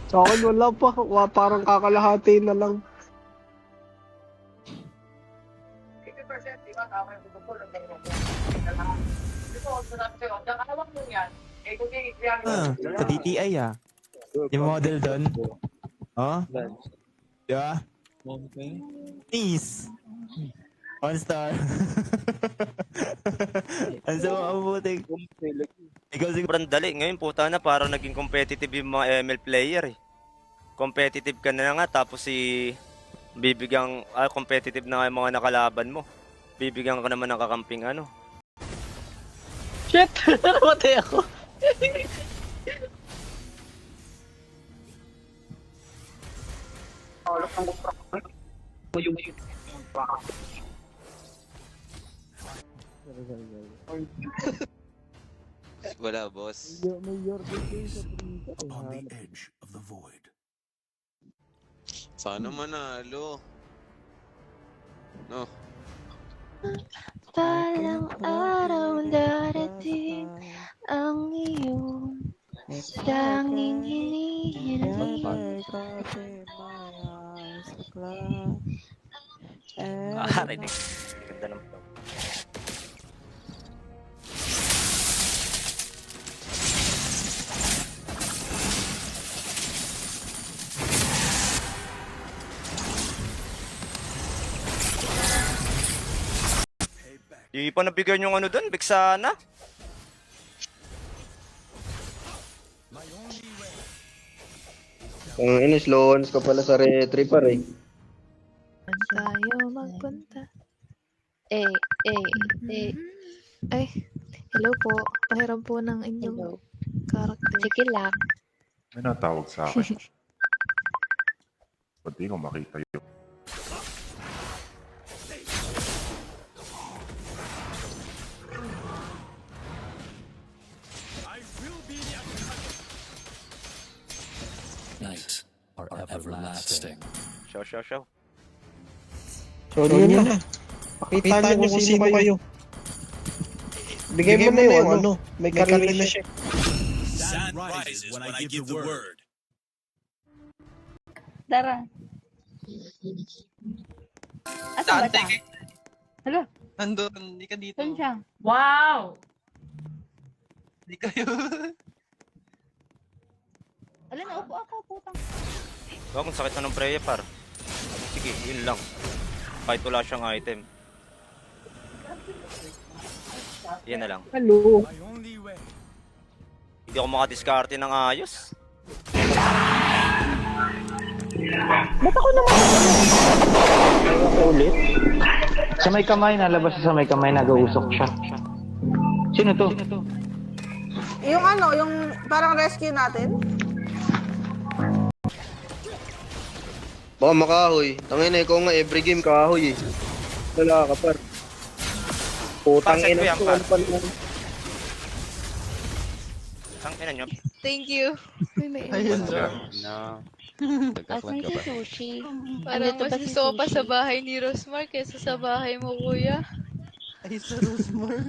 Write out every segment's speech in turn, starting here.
Sa akin wala pa. Parang kakalahati na lang. Sa DTI ah. Yung model doon. Oh? Di ba? Nice! One star. Ang sama ang putik. Ikaw siguro. Sobrang dali. Ngayon, puta na, parang naging competitive yung mga ML player eh. Competitive ka na nga, tapos competitive na nga yung mga nakalaban mo. Bibigyan ka naman ng kakamping ano. Shit! Namatay ako. Wala, boss. Upon the edge of the void. Sana manalo. No. Balang araw darating ang iyong tanging hinihiling. Nakakarinig. Ganda ng flow. Di pa nabigyan yung ano dun, Vexana. Ang slow ones ka pala sa retry par eh. Tayo magpunta. Ay, hello po. Pahiram po ng inyong karakter. Sige lang. May natawag sa akin. Ba't di ko makita yun? Night are everlasting. Show. So, yun na. Pakita nyo kung sino kayo. Bigay mo na yung ano. May karili na siya. Sun rises when I give the word. Tara. Asan ba siya? Hala, Nandun, hindi ka dito. saan siya? Wow! Hindi kayo. Ala, naupo ako, putang. Wag, ang sakit na ng Freya par. Sige, yun lang. Kahit wala siyang item. Yan na lang. Hello. Hindi ako makadiskarte ng ayos. Ba't ako naman? Ulit? Sa may kamay, nalabas sa may kamay, nag-uusok siya. Sino to? Yung ano, yung parang rescue natin? Baka makahoy. Tangina, ikaw nga every game kahoy eh. Wala ka par. Putang Paset ko ina yan, ko. par. Ano pa naman? Ang ina nyo. Thank you. Uy, may Ayun, sir. No. Asan si Sushi? Parang Andito ba mas si gusto ko pa Sushi? sa bahay ni Rosmar kaysa sa bahay mo, kuya. Ay, sa Rosemar.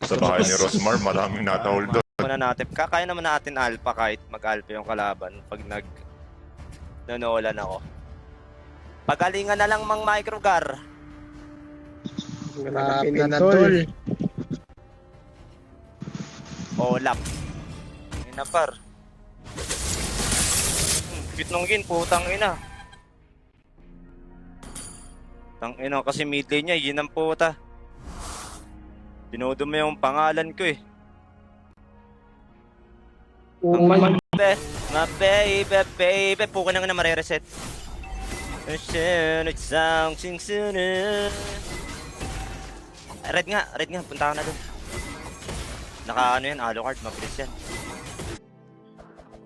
Sa bahay ni Rosmar, maraming natahol doon. Muna natin. Kaya naman natin alpha kahit mag-alpha yung kalaban pag nanonolan ako. Pagalingan na lang mang microgar. Grabe na tol. Olap. Yun na par. Cute nung gin, putang ina. Tang ina kasi mid lane niya, yun ang puta. Dinodome yung pangalan ko eh. Oh my. My baby, puka na nga na marireset. Red nga, punta ka na dun. Naka ano yan, Alucard, mabilis yan.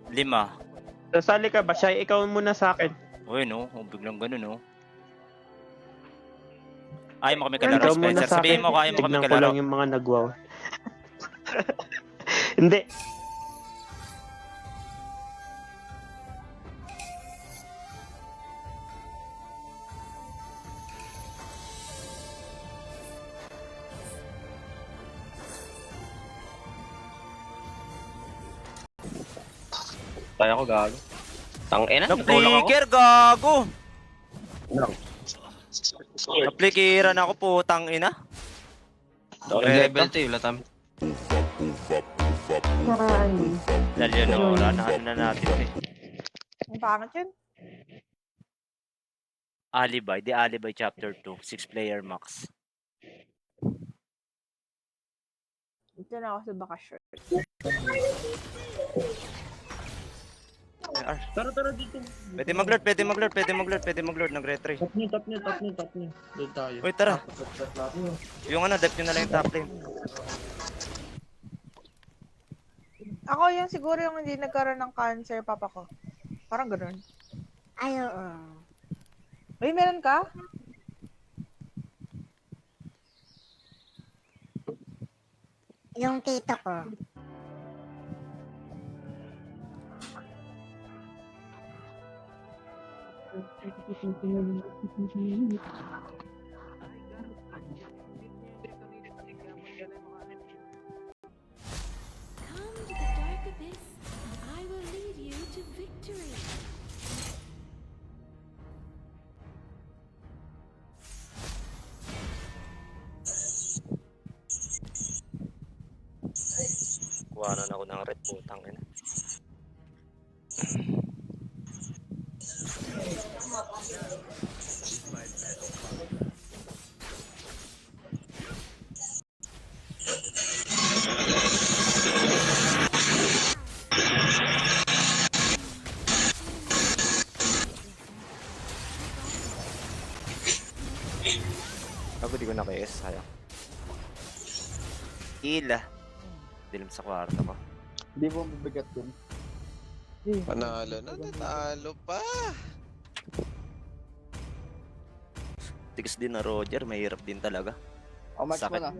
5. Sasali ka ba? Siya, ikaw muna sa akin. Uy no, biglang ganun no. Ayaw mo kami kalaro, Ikaw muna Spencer. sa Sabihin akin. mo kaya mo kami Tignan ko kalaro. lang yung mga nagwaw. Hindi. Tayo ko gago. Tangina, natulak ako. Na-flicker, gago! Na-flickeran ako, putang ina. Level 2, wala tam. Leonora, na ano na natin eh. Ang pangit yun. Alibi, The Alibi Chapter 2, 6-player max. Dito na ako sa bakasyon. Tara dito. Pwede mag-lord, nag-retry. Top niyo. Doon tayo. Uy, tara. Yung ano, dep nyo na lang yung top lane. Ako yung siguro yung hindi nagkaroon ng cancer, papa ko. Parang gano'n. Ay, oo. Uy, meron ka? Yung tito ko. Come to the dark abyss, and I will lead you to victory. Kuhanan ako ng red, putang ina. Ako di ko na-KS, sayang. Ila. Dilim sa kwarto ko. Hindi mo mabigat dun. Panalo na, natalo pa. Tigas din na Roger, mahirap din talaga. O, match mo Sakit. na.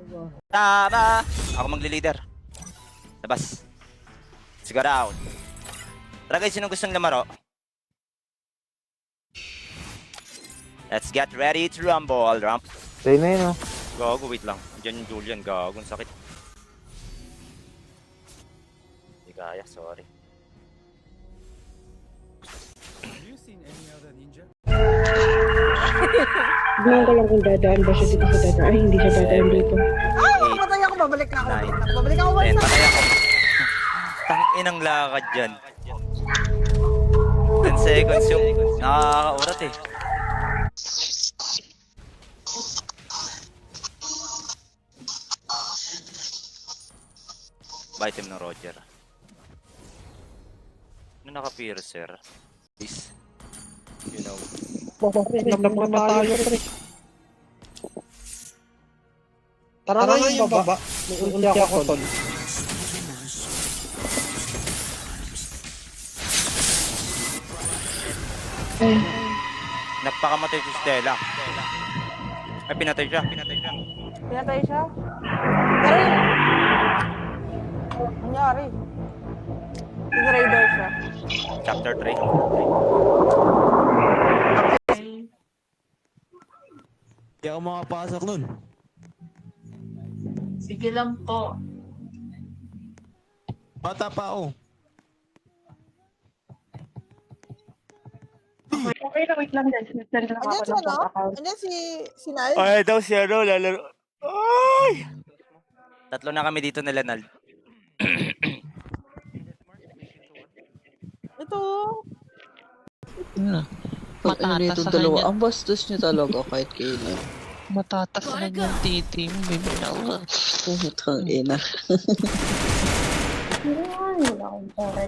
Tama! Ako magli-leader. Labas. Sigara out. Tara guys, sino gustong lamaro? Let's get ready to rumble, Ramp. Sa'yo na yun, oh. Gago, wait lang. Diyan yung Julian, gago, ang sakit. Hindi kaya, sorry. Bilang ko lang kung dadaan ba siya dito sa dadaan. Ay, hindi siya dadaan dito. Mamatay ako. Babalik na ako. Babalik ako. Then, patay ako. Tang-inang lakad dyan. 10 seconds yung nakakaurat eh. Bite him ng Roger. Ano naka-piercer? Please. You know. Naman tayo, pre. Tara na yung baba. May ulti ako, tol. Napakamatay si Stella. Ay, pinatay siya. Pinatay siya? Pero nangyari. Raider siya. Chapter 3. Hindi ako makapasok nun. Sige lang po. Bata pa ako. Okay na, wait lang din. Andiyan siya, no? Andiyan si Nal? Ay, daw si ano, lalaro. Ay! Tatlo na kami dito nila, Nal. Ito. Matatas sa dalawa. kanya. Ang bastos niyo talaga kahit kailan. Matatas sa kanya ang titi mo. Baby na ako. Putang ina. Wala akong pare.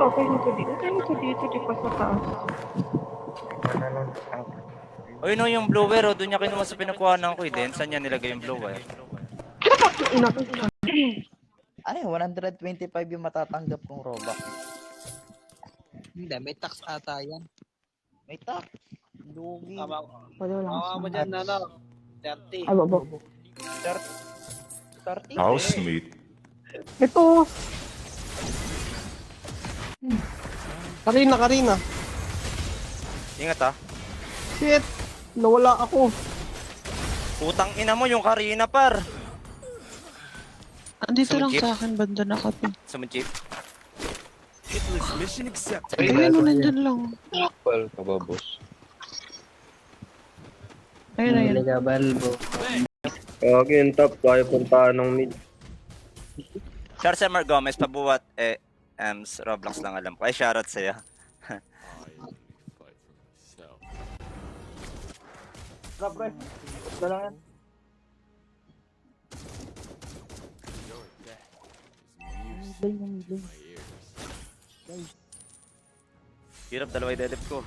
Okay nito dito. Okay nito dito. Di pa sa taas. Oy, no, yung blower, oh, doon niya kinuha sa pinakuhanan ko, eh. Then, saan niya nilagay yung blower? Ano yun? 125 yung matatanggap kong robak. Hindi, may tax ata yan. May tax. Lugi. Wala lang. Baka mo dyan, ano, 30. Ay, babo. 30. Housemate. Ito. Karina. Ingat, ah. Shit. Nawala ako. Putang ina mo, yung Karina, par. Andito lang Sumikip. sa akin, banda na kape. Sumunchip. Mission accepted. Ayun mo, nandun lang. Well, kababos. Ayun, ayun. Okay, yung top. Kaya puntahan ng mid. Sir Summer Gomez, pabuwat Ems, Roblox lang alam ko. Ay, shoutout sa'yo. Hirap, dalawa yung deadlift ko.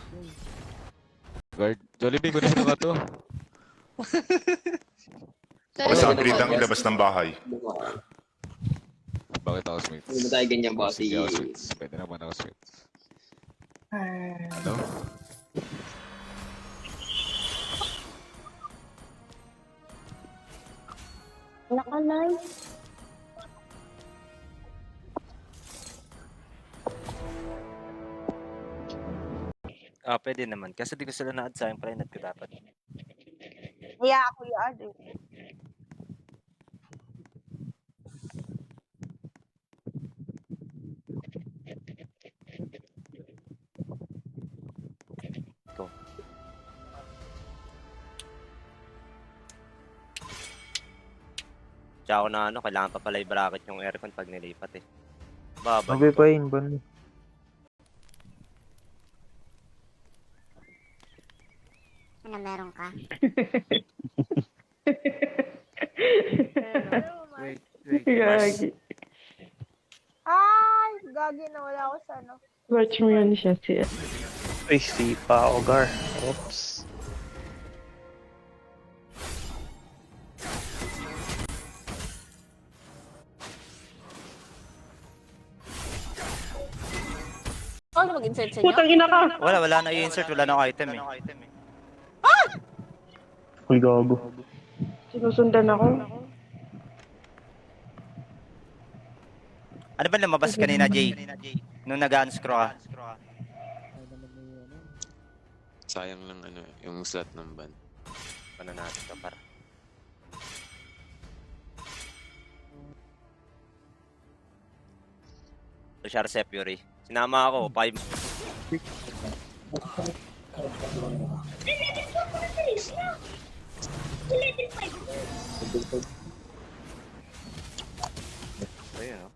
Guard, Jollibee, kunin mo na nga to. Pag-upgrade ang ilabas ng bahay. Bakit ako Smith? Hindi mo tayo ganyan, bossy. Sige ako Smith. Pwede naman ako Smith. Ano? Naka-live. Ah, pwede naman. Kasi di ko sila na-add sa akin, pa-add ko dapat. Kaya ako i-add eh. Go. Tsaka ako na ano, kailangan pa pala i-bracket yung aircon pag nilipat eh. Babay. pa yun, ban. Ano meron ka? Gagi. Ay, gagi na wala ako sa ano. Watch mo yun siya siya. Ay, sipa ako, Gar. Oops. Ano mag-insert sa inyo? Putang ina ka! Wala na i-insert, wala na akong item eh. Uy, gago. Sinusundan ako. Ano ba lumabas kanina, Jay? Nung nag-unscrew ka? Sayang lang ano, yung slot ng ban. Paano natin ka para? Richard Fury. Sinama ako, 5. Ayun, no?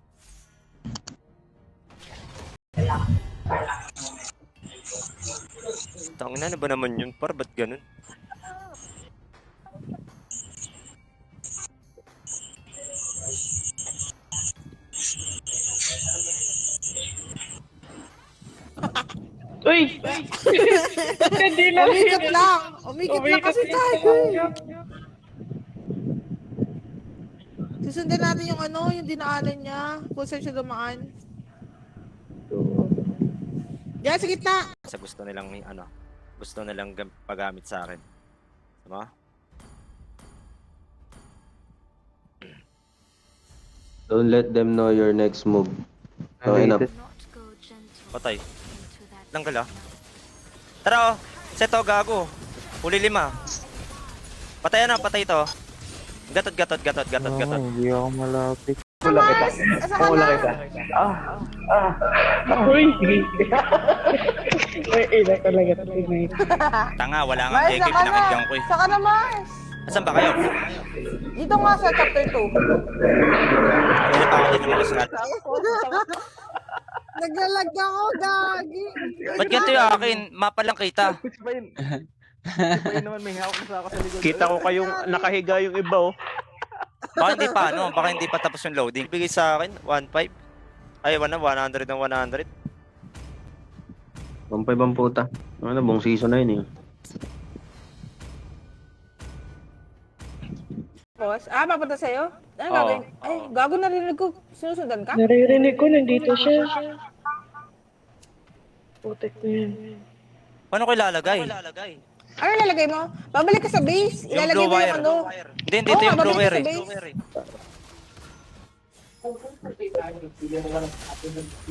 Tangina na ba naman yun? Par, ba't ganun? Uy! Hindi na. Umikot lang! Umikot lang kasi tayo. Susundan natin yung ano, yung dinaanan niya. Kung saan siya dumaan. Diyan, sa gitna! Sa gusto nilang, ano, gusto nilang pagamit sa akin. Diba? Don't let them know your next move. Okay na. Patay. Langgal ah. Tara oh. Set oh, gago. Huli 5. Patay na, patay to. Gatot. Hindi ako malapit. Wala kita. Wala kita. Uy! Ay, ina talaga. Tanga, wala nga JK, pinakinggan ko eh. Saka na, Mars! Asan ba kayo? Dito nga sa chapter 2. Hindi pa ako din naman sa Naglalag ako, gagi. Ba't ganito yung akin? Mapa lang kita. Kita ko kayong nakahiga yung iba, oh. Baka hindi pa, ano? Baka hindi pa tapos yung loading. Bigay sa akin, 1.5. Ay, 100 ng 100. 1.5 ang puta. Ano, buong season na yun eh. Boss, papunta sa'yo? Ano Oo. gagawin? Ay, gago narinig ko. Sinusundan ka? Naririnig ko, nandito siya. Putek ko yan. Paano ko ilalagay? Ano lalagay mo? Babalik ka sa base. Yung Ilalagay blue mo wire. yung ano. Hindi, dito yung blue babalik wire ka eh. sa base.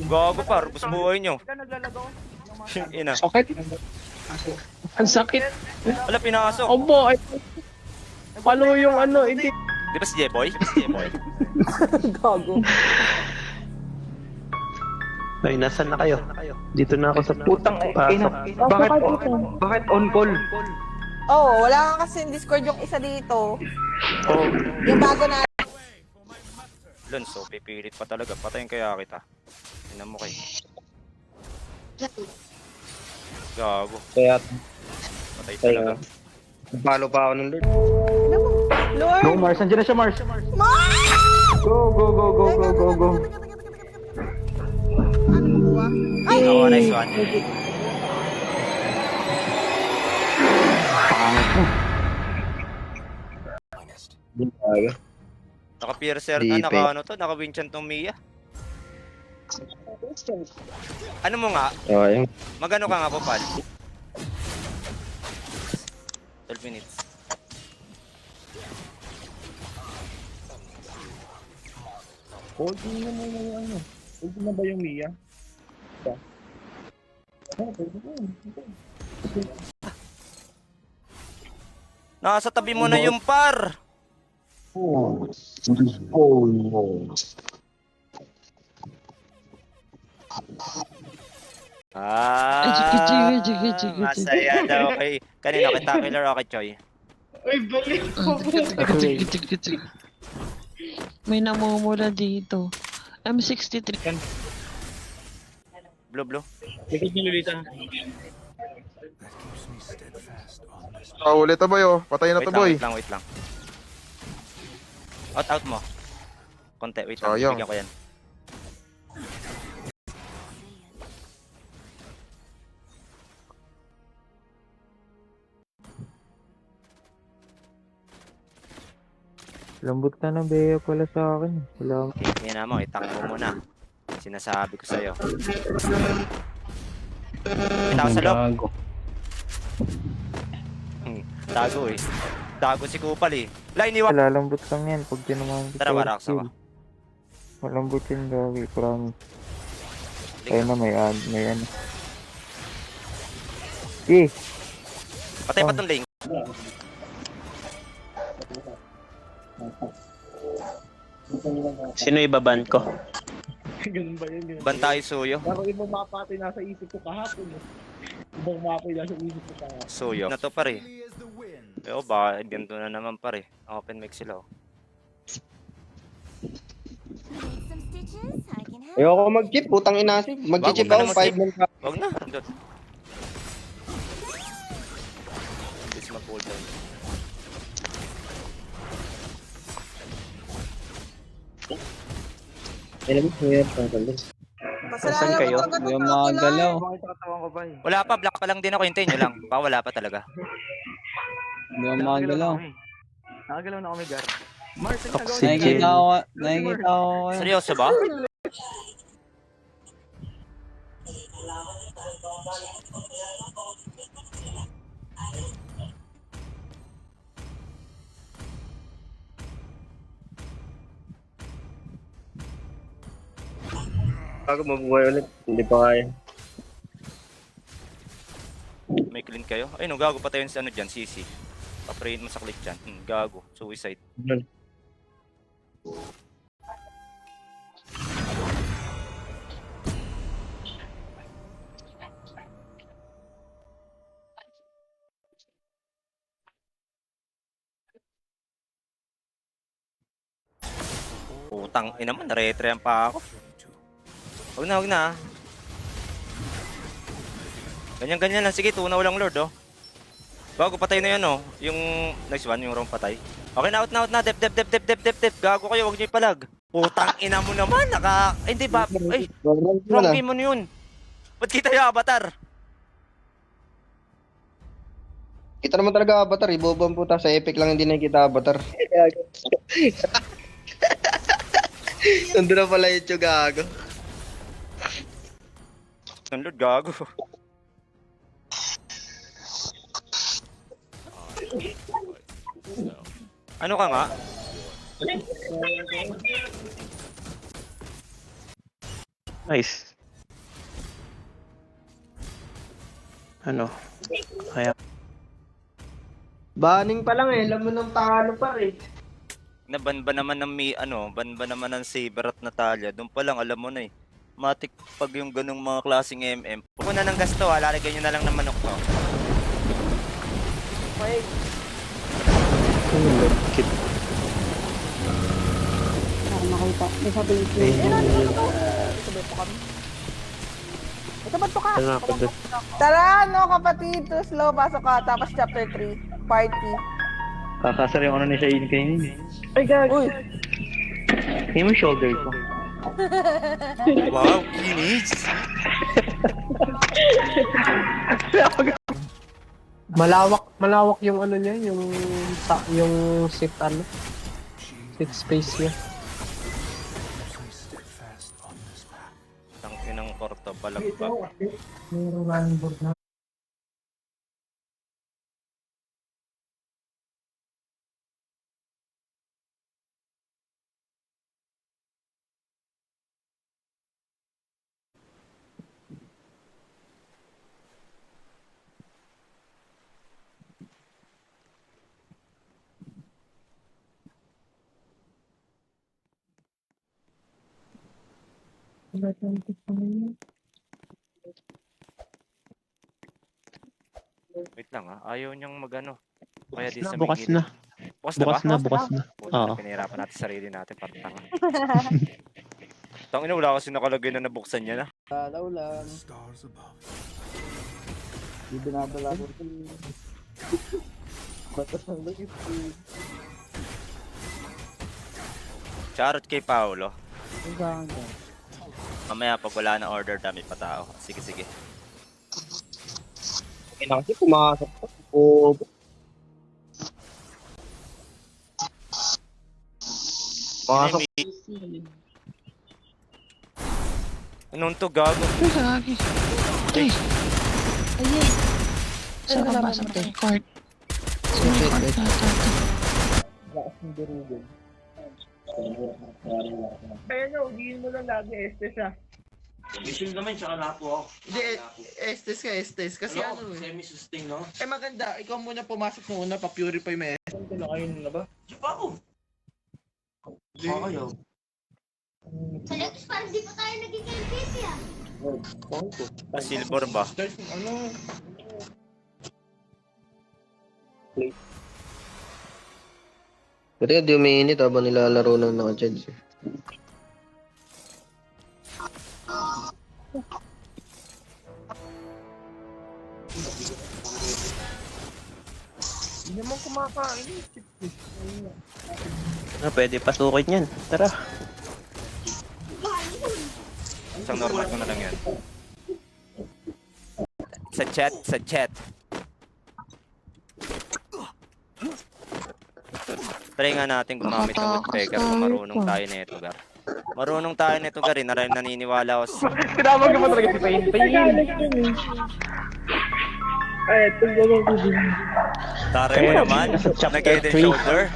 Gago pa, rubos buhay nyo. Ina. Sakit. Ang sakit. Wala, pinasok. Obo, ay. Paano yung ano, hindi. Di ba si J-Boy? Gago. Ay, nasan na kayo? Dito na ako sa Putang ina. Bakit, bakit on call? Oh, wala nga kasi Discord yung isa dito. Oh, Yung bago na. Lonso, pipilit pa talaga. Patayin kaya kita. Tingnan mo kayo. Gago. Kaya, Patay talaga. palo pa ako ng Lord. Lord! Go Mars, nandiyan na siya Mars. Go, go, go, go, go, go, go. Oh, nice one. Naka-piercer na, naka ano to, naka-winchan tong Mia. Ano mo nga? Okay. Magano ka nga po, pal? 12 minutes. holding na mo yung ano. Holding na ba yung Mia? Nasa tabi mo na yung par! Masaya daw kay... Kanino? Kay Tackler o kay Choi? Uy, balik ko. May namumula dito. M63. Blue, blue. Likod niyo Lolita. Ulit na boy oh. Patayin na to boy. Wait lang, wait lang. Out mo. Konti, wait lang. Sayang. Bigyan ko yan. Lambot na ng Bea pala sa akin. Wala. Yan na mo, itang mo muna. Sinasabi ko sa'yo. Tao sa loob. Tago eh. Tago si Kupal eh. Line iwan. Lalambot lang yan pag tinamaan ko. Tara, warak sa ko. Malambot yun gagi, promise. Kaya na may ano. Eh! Patay pa tong link. Sino ibaban ko? Ganun ba yun? Ban tayo suyo. Parang ibang mapa ito nasa isip ko kahapon. Ibang mapa yung nasa isip ko kahapon. Suyo. Na to pare. Pero baka ganito na naman pare. Open mic sila oh. Ayoko mag-chip, putang inasin. Mag-chip Wag ako, na 5 man ka. Wag na. Dot. This mag-hold down. Alam mo, kaya pangkalit. Saan kayo? Yung mga galaw. Wala pa, black pa lang din ako. Hintayin nyo lang. Baka wala pa talaga. Yung mga galaw. Nakagalaw na kami, Gar. Nakikita ko. Seryoso ba? Bago mabuhay ulit, hindi pa kaya. May clean kayo? Ay no, gago pa tayo sa ano dyan, CC. Paprayin mo sa click dyan. Gago, suicide. Putang ina mo, nare-trean pa ako. Huwag na, huwag na. Ganyan-ganyan lang. Sige, tunaw lang Lord, oh. Bago patay na yan, oh. Yung nice one, yung wrong patay. Okay na, out na. Dep. Gago kayo, huwag nyo ipalag. Putang ina mo naman, Ay, hindi ba? Ay, wrong game mo na yun. Ba't kita yung avatar? Kita naman talaga avatar, ibobang puta. Sa epic lang hindi nakikita avatar. Nandun na pala yung gago. Lord, gago. Ano ka nga? Nice. Ano? Kaya... Banning pa lang eh, alam mo nang talo pa eh. Naban ba naman ng ban ba naman ng Saber at Natalia? Doon pa lang alam mo na eh. Matik pag yung ganung mga klaseng MM. Huwag na ng gasto ha, lalagyan nyo na lang ng manok to. Nakita. May sabi yung Ito ba ito ka? Tara, no, kapatid. Too slow. Pasok ka. Tapos chapter 3. Party. Kakasar yung ano ni Shane kayo. Ay, gag. Uy. Yung shoulder ko. Wow, kinis! Malawak yung ano niya, yung sit space niya. Tangkin ng korto palagpag. Wait lang ha, ayaw niyang magano. Kaya di sa Bukas may na. gilid. Bukas na ba? Bukas na. Oo. Pinahirapan natin sarili natin para tanga. Tangina, wala kasi nakalagay na nabuksan niya na. Dalaw lang. Di binabala ko ito. Batas ng lagit. Charot kay Paolo. Ang ganda. Mamaya pag wala na order, dami pa tao. Sige, sige. Okay na kasi pumasok pa. O, pumasok. Anong to, gago? Saan ka labas ang record? Lakas ng durugin. Kaya nyo, ugihin mo lang lagi. Estes ah. Mission naman, tsaka napo ako. Hindi, Estes. Kasi ano eh. Semi-sustain, no? Eh maganda, ikaw muna pumasok muna, pa-purify mo eh. Kinakain na ba? Tsaka ako. Ayaw. Sa Lex, parang di pa tayo naging LPC ah. Silver ba? Ano? Buti nga di umiinit habang nilalaro ng naka-charge. Hindi naman kumakain. Pwede pasukin yan. Tara. Isang normal ko na lang yan. Sa chat. Try nga natin gumamit ng woodpecker kung marunong tayo nito, Gar. Marunong tayo nito, Gar. Naniniwala ako sa... Tinawag mo talaga si Pain. Ay, ito gano'n ko din. Taray mo naman. Nag-head and shoulder.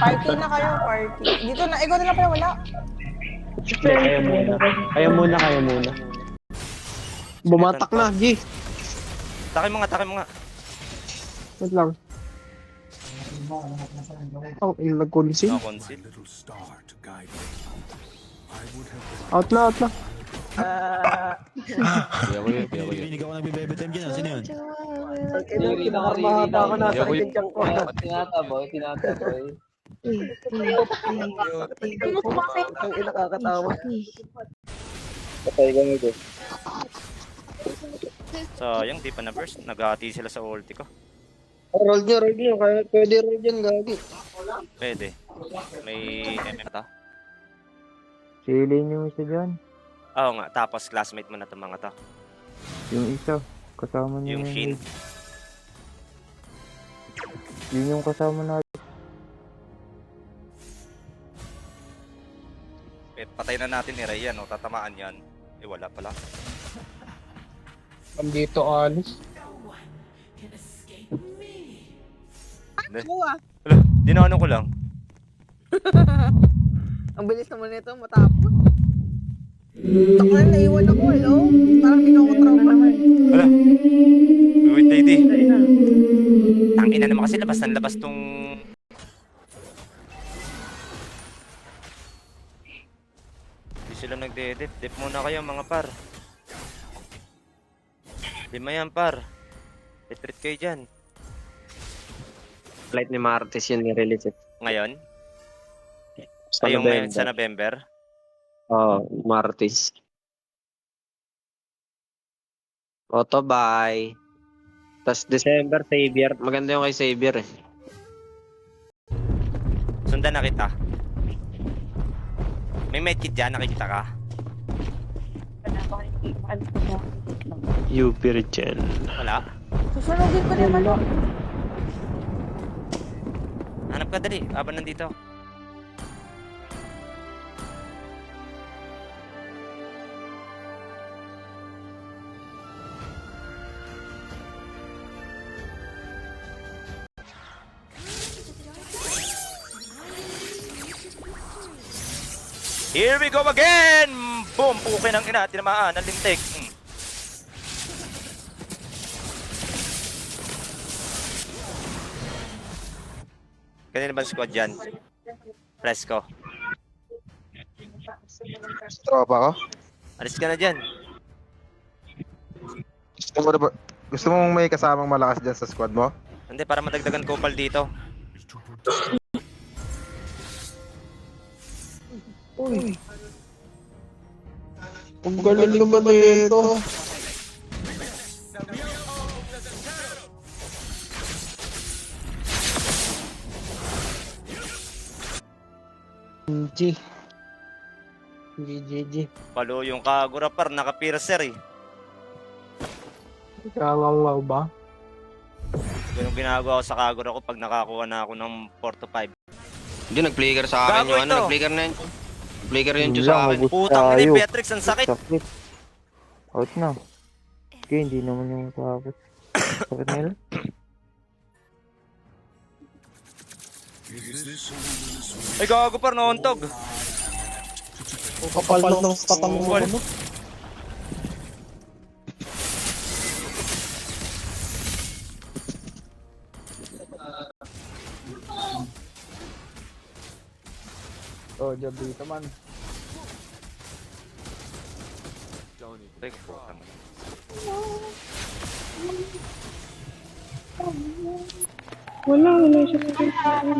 Party na kayo, party. Dito na, ikaw na lang pala wala. Kayo muna. Bumatak na, G. Takin mo nga. Wait lang. Oh, yung nag-conceal. Conceal. Out na. Hindi ako nagbe-bebe time dyan. Sino yun? Pinakarmahaba ko na sa kikikyang ko. Tinataboy. Ang inakakatawa. Patay ka nito. Sayang, di pa na-burst. Naghati sila sa ulti ko. Roll nyo. Kaya pwede roll dyan, gagi. Pwede. May MM ta. Silin yung isa dyan. Oo nga, tapos classmate mo na itong mga to. Yung isa. Kasama niya. Yung Shin. Yun yung kasama natin. Patay na natin ni Ryan, no? Tatamaan yan. Wala pala. Andito alis. Hindi. Kuha. Dinano ko lang. Ang bilis naman nito, matapos. Tako na naiwan ako, hello? Parang kinukutrauma. Wala. Wait, lady. Tangina naman kasi labas ng labas tong... sila nagde-dip. Dip muna kayo mga par. 5 yan par. Retreat kayo dyan. Flight ni Martes yun ni-release. Ngayon? Sa Ay, yung ngayon November. sa November? Oo, Martes. Auto buy. Tapos December, Savior. Maganda yung kay Savior eh. Sundan na kita. May medkit dyan, nakikita ka? UP Regen. Wala. Susunugin ko naman. Hanap ka dali, habang nandito. Here we go again! Boom! Pukin ang ina, tinamaan ng lintik. Kanina ba squad dyan? Fresco. Tropa ko? Alis ka na dyan. Gusto mo may kasamang malakas dyan sa squad mo? Hindi, para madagdagan kopal dito. Uy. Ang galing naman na ito. G. Palo yung Kagura par, naka-piercer eh. Kangangaw ba? Ganun ginagawa ko sa Kagura ko pag nakakuha na ako ng 4 to 5. Hindi, nag-flicker sa akin Gago yung ito. nag-flicker na yun. Nag-flicker yun sa akin. Putang ina, Beatrix, ang sakit. Out na. Okay, hindi naman yung tapos. Sakit nila. Ay, gago par, nauntog. Kapal ng statang mo. Ano? Oh, job dito man. Ay, putang ina. Wala siya sa akin.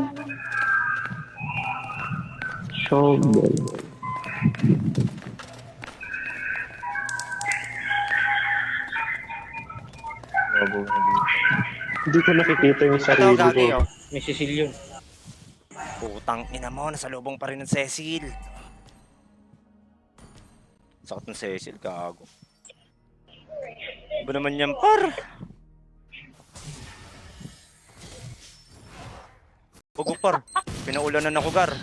Shovel. Hindi ko nakikita yung Ito, sarili gagi, ko. oh. May Cecil yun. Putang ina mo, nasa lubong pa rin ng Cecil. Sakit ng Cecil, gago. Ba naman yan, par? Bago par, pinaulan na ako, gar.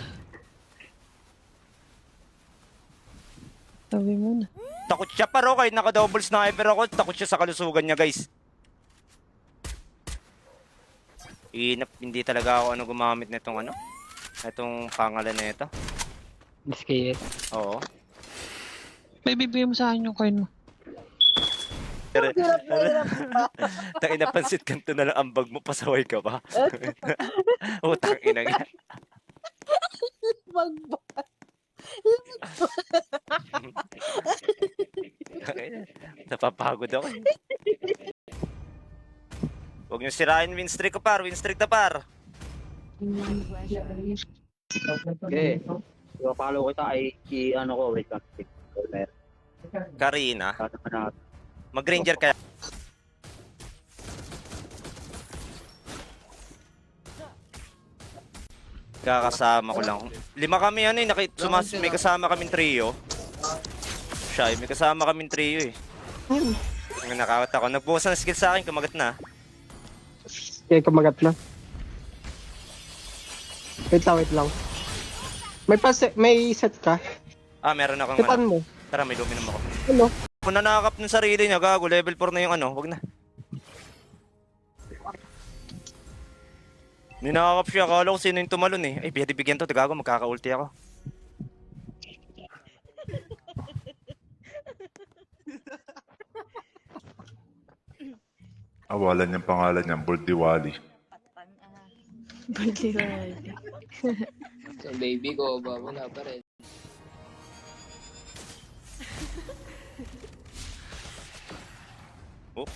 Sabi mo na. Takot siya par, oh, kahit naka-double sniper ako, takot siya sa kalusugan niya, guys. Hindi talaga ako gumamit nitong itong pangalan na ito. Discreet. Oo. May bibigyan mo sa akin yung coin mo. Tangin na pansit kanto na lang ang bag mo, pasaway ka ba? Utang inang yan. Napapagod ako. Huwag niyo sirain win streak ko par, win streak na par. Okay. Yung follow kita ay ano ko, wait lang. Karina. Mag-ranger kaya. Kakasama ko lang. 5 kami may kasama kaming trio. Siya, may kasama kaming trio eh. Ang nakakot ako. Nagbukas ng skill sa akin, kumagat na. Okay, kumagat na. Wait lang. May set ka? Meron akong Setan mo. Tara, may luminum ako. Ano? Kung nanakap ng sarili niya, gago, level 4 na yung wag na. Ninakap siya, akala ko sino yung tumalon eh. Ay, bigyan to, gago, magkaka-ulti ako. Awalan niyang pangalan niya, Bordiwali. Baliwala. 'Yan. So, baby ko, wala pa rin. Oh,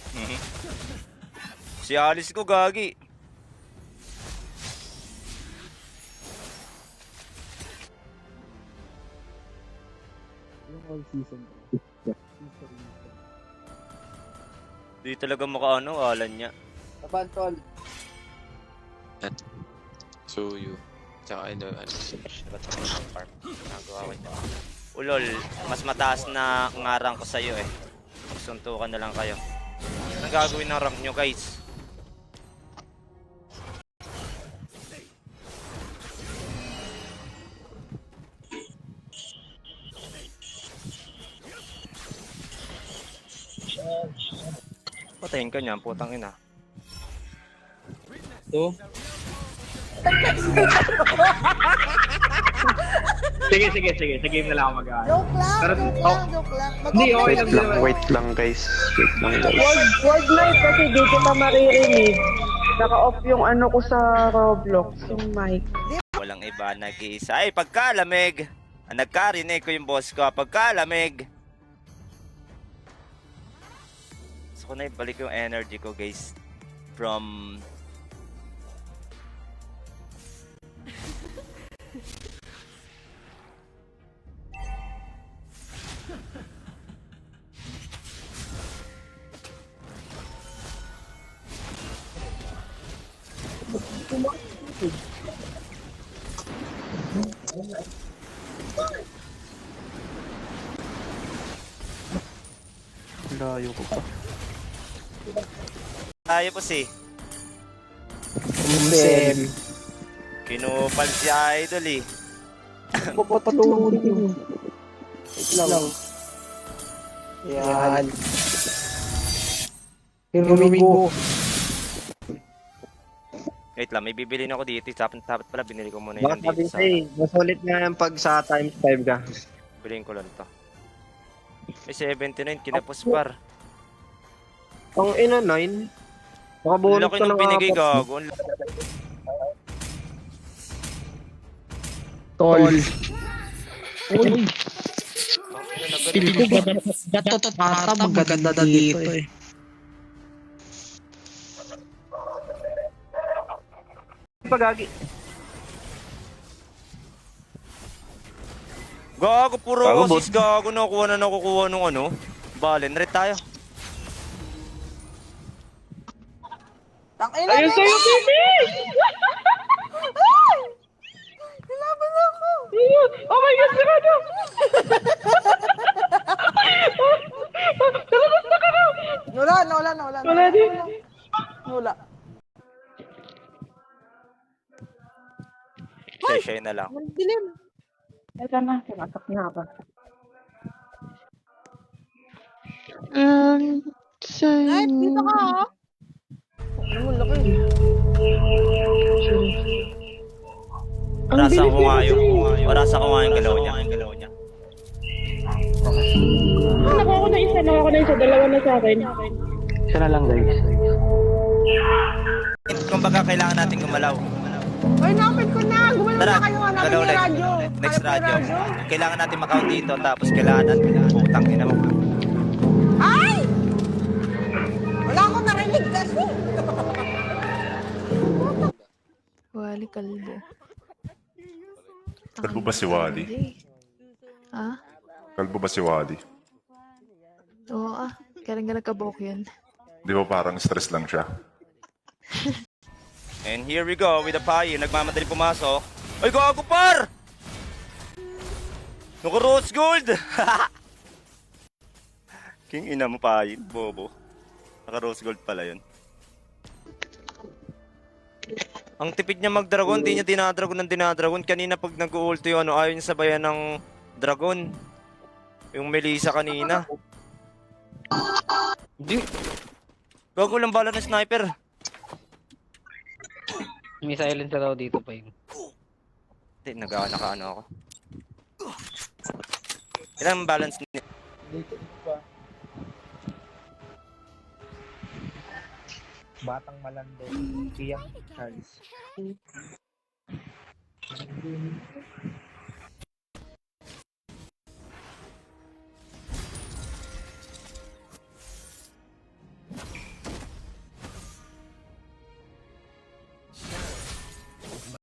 Si Alice ko, gagi. Yung all season. Di talaga makaano, alan niya. Taban, tol. Suyu. Tsaka ano. Ba't ako ng farm? Nagawa ko ito. Ulol, mas mataas na ngarang ko sa'yo eh. Suntukan na lang kayo. Anong gagawin ng rank nyo, guys? Patayin ka niyan, putang ina. Sige, sa game na lang ako mag-aano. Joke lang, Pero- joke lang, joke lang. Hindi, okay lang. Wait lang guys. Wait lang guys. Word night kasi di kita maririnig. Naka-off yung ano ko sa Roblox, yung mic. Walang iba, nag-iisa. Ay, pagkalamig! Nagkarinig ko yung boss ko. Pagkalamig! Gusto ko na ibalik yung energy ko, guys. From... Layo ko pa. Tayo po si. Sel. Kinupal si Idol eh. Papatulog yun. Wait lang. Yan. Hirumigo. Wait lang, may bibilin ako dito. Dapat pala binili ko muna yun Baka dito sa... mas ulit nga yung pag sa times 5 ka. Bilhin ko lang to. May 79, kinapos par. Ang ina 9. Baka Ang bonus laki ka nung ng binigay, apat. gago. Ang laki. Tol. Pili ko gatot ata maganda na dito eh. Pagagi. Gago, puro Gago, assist, gago. Nakukuha nung ano. Balen, red tayo. Ayun sa'yo, baby! Nilaban ako! Oh my God, sarado! Nalabas na ka na! Wala din. Wala. Shay na lang. Dilim. Ito na, sinasak na ba? Ay, dito ka ha? Ang laki. Marasa ko nga yung galaw niya. Nakuha ko na isa, dalawa na sa akin. Isa na lang, guys. Kumbaga, kailangan natin gumalaw. Ay, nakapit ko na! Gumalaw Tara, na kayo, hanapin galaw yung ulit. radyo. Next Hanapin yung radyo. Kailangan natin makount dito, tapos kailangan natin putang ina mo. Ay! Wala akong narinig kasi. Wali kalbo. Kalbo ba si Wally? Ah? Kalbo ba si Wally? Oo Kailan ka nagkabok yun? Di ba parang stress lang siya? And here we go with the Payi. Nagmamadali pumasok. Ay, gago par! Naka-rose gold! King ina mo, Payi. Bobo. Naka-rose gold pala yun. Ang tipid niya mag-dragon. Di niya dinadragon. Kanina pag nag-ulti yung ayaw niya sabayan ng dragon. Yung Melissa kanina. Di. Gago lang bala ng sniper. May silencer daw dito pa yun. Hindi, naka-ano ako. Ilang balance niya? Dito pa. Batang malando. Siyang Charles.